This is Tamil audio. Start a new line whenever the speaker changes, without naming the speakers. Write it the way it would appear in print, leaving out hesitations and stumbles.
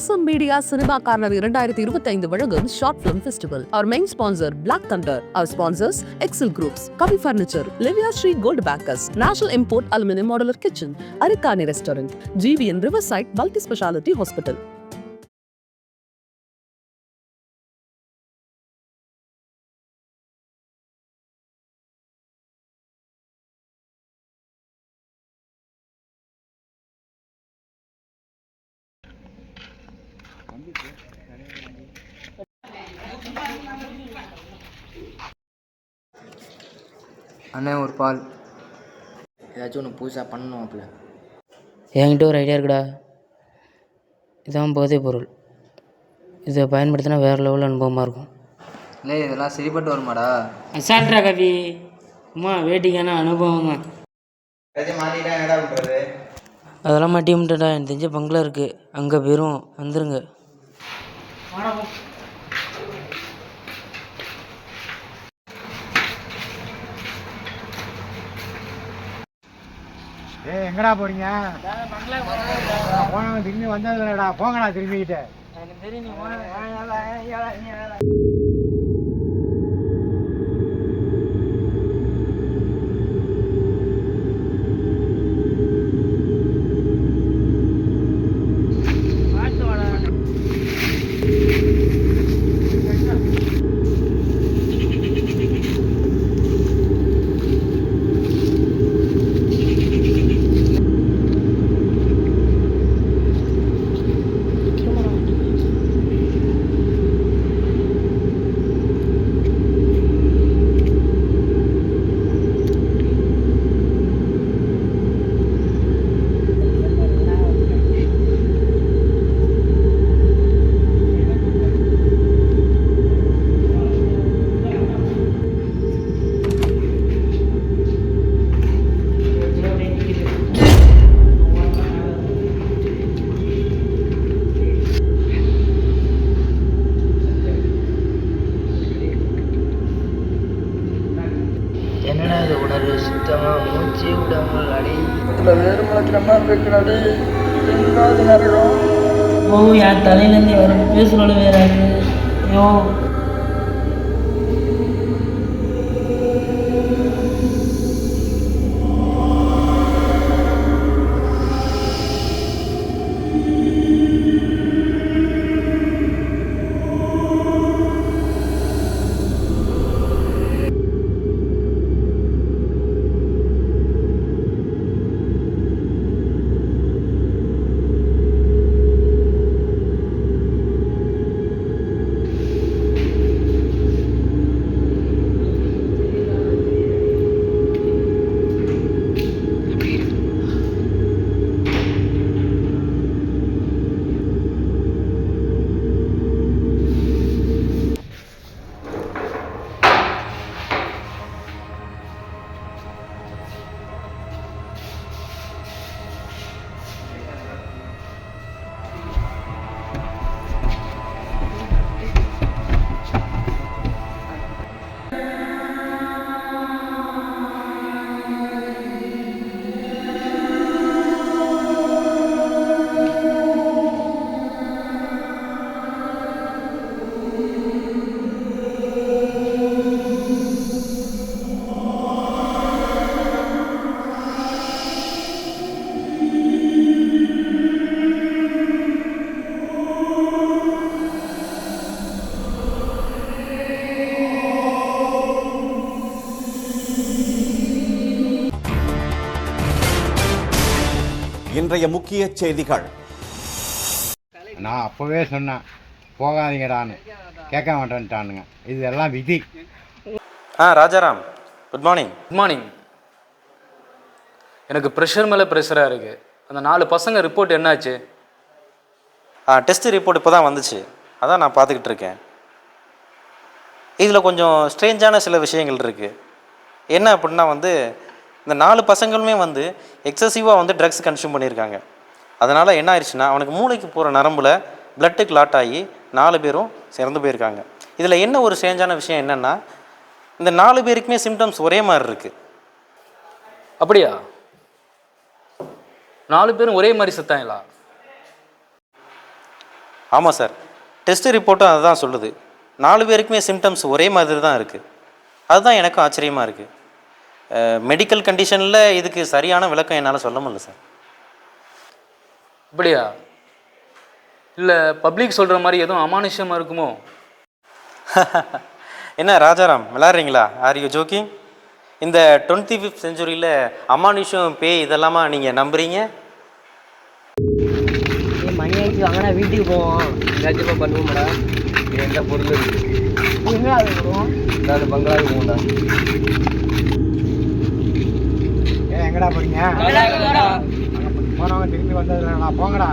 Awesome Media Cinema Corner 2025 வழங்கும் Short Film Festival. Our main sponsor Black Thunder. Our sponsors Excel Groups, Kavi Furniture, Livia Street Gold Backers, National Import Aluminum Modular Kitchen, Arikani Restaurant, GVN Riverside Multi Speciality Hospital.
அண்ணே ஒரு பால். ஏதாச்சும் ஒன்று புதுசாக பண்ணணும் அப்பல.
என்கிட்ட ஒரு ஐடியா இருக்குடா. இதான் போதைப் பொருள். இதை பயன்படுத்தினா வேறு லெவலில் அனுபவமாக இருக்கும்.
இல்லை இதெல்லாம் சரிப்பட்டு வருமாடா?
அசால்ட்ரா கவி, அம்மா வேட்டிக்கான அனுபவம் தான்.
மாட்டிக்கிட்டா என்னடா பண்ணுறது?
அதெல்லாம் மாட்டி விட்டுடா. எனக்கு தெரிஞ்ச பங்களா இருக்குது, அங்கே போயிரும், வந்துருங்க.
எங்கடா போறீங்க? போனவங்க திரும்பி வந்தது இல்லடா, போங்கடா திரும்பிக்கிட்டு.
என்னடா இது உணர்வு சுத்தமாக மூச்சு விடாமல் அடி
வேறு மலக்கிற மாதிரி இருக்கிறாடி. எங்காவது நரகம்.
ஓ, என் தலையிலேருந்து வர பேசுகிறோம் வேற. ஐயோ,
இன்றைய முக்கிய செய்திகள்.
நான் அப்போவே சொன்னேன் போகாதீங்கடான்னு, கேட்க மாட்டேன்ட்டானுங்க. இது எல்லாம் விதி.
Rajaram, good morning.
Good morning. எனக்கு ப்ரெஷர் மேலே ப்ரெஷராக இருக்குது. அந்த 4 பசங்க ரிப்போர்ட் என்னாச்சு?
டெஸ்ட் ரிப்போர்ட் இப்போ தான் வந்துச்சு, அதான் நான் பார்த்துக்கிட்டு இருக்கேன். இதில் கொஞ்சம் ஸ்ட்ரேஞ்சான சில விஷயங்கள் இருக்குது. என்ன அப்படின்னா இந்த 4 பசங்களுமே எக்ஸசிவாக ட்ரக்ஸ் கன்சியூம் பண்ணியிருக்காங்க. அதனால் என்ன ஆயிடுச்சுன்னா அவனுக்கு மூளைக்கு போகிற நரம்பில் பிளட்டு கிளாட் ஆகி 4 பேரும் இறந்து போயிருக்காங்க. இதில் என்ன ஒரு ஸ்ட்ரேஞ்சான விஷயம் என்னென்னா, இந்த 4 பேருக்குமே சிம்டம்ஸ் ஒரே மாதிரி இருக்குது.
அப்படியா? 4 பேரும் ஒரே மாதிரி செத்தாங்களா?
ஆமாம் சார், டெஸ்ட் ரிப்போர்ட்டும் அதுதான் சொல்லுது. 4 பேருக்குமே சிம்டம்ஸ் ஒரே மாதிரி தான் இருக்குது. அதுதான் எனக்கும் ஆச்சரியமாக இருக்குது. மெடிக்கல் கண்டிஷனில் இதுக்கு சரியான விளக்கம் என்னால் சொல்ல முடியல சார்.
அப்படியா? இல்லை பப்ளிக் சொல்கிற மாதிரி எதுவும் அமானுஷ்யமாக இருக்குமோ?
என்ன ராஜாராம் விளாட்றீங்களா? Are you joking? இந்த 25th செஞ்சுரியில் அமானுஷம் பேய் இதெல்லாமா நீங்கள் நம்புறீங்க?
மணி ஆயிடுச்சு, வாங்கடா வீட்டுக்கு போவோம்.
ஏதாச்சும் பண்ணுவோம்டா. எந்த பொருள் இருக்கு?
எங்கடா போவோம்?
நான் பங்களாவுக்கு போகண்டா.
எங்கடா போறீங்க? போனவங்க திரும்பி வந்ததுலடா, போங்கடா.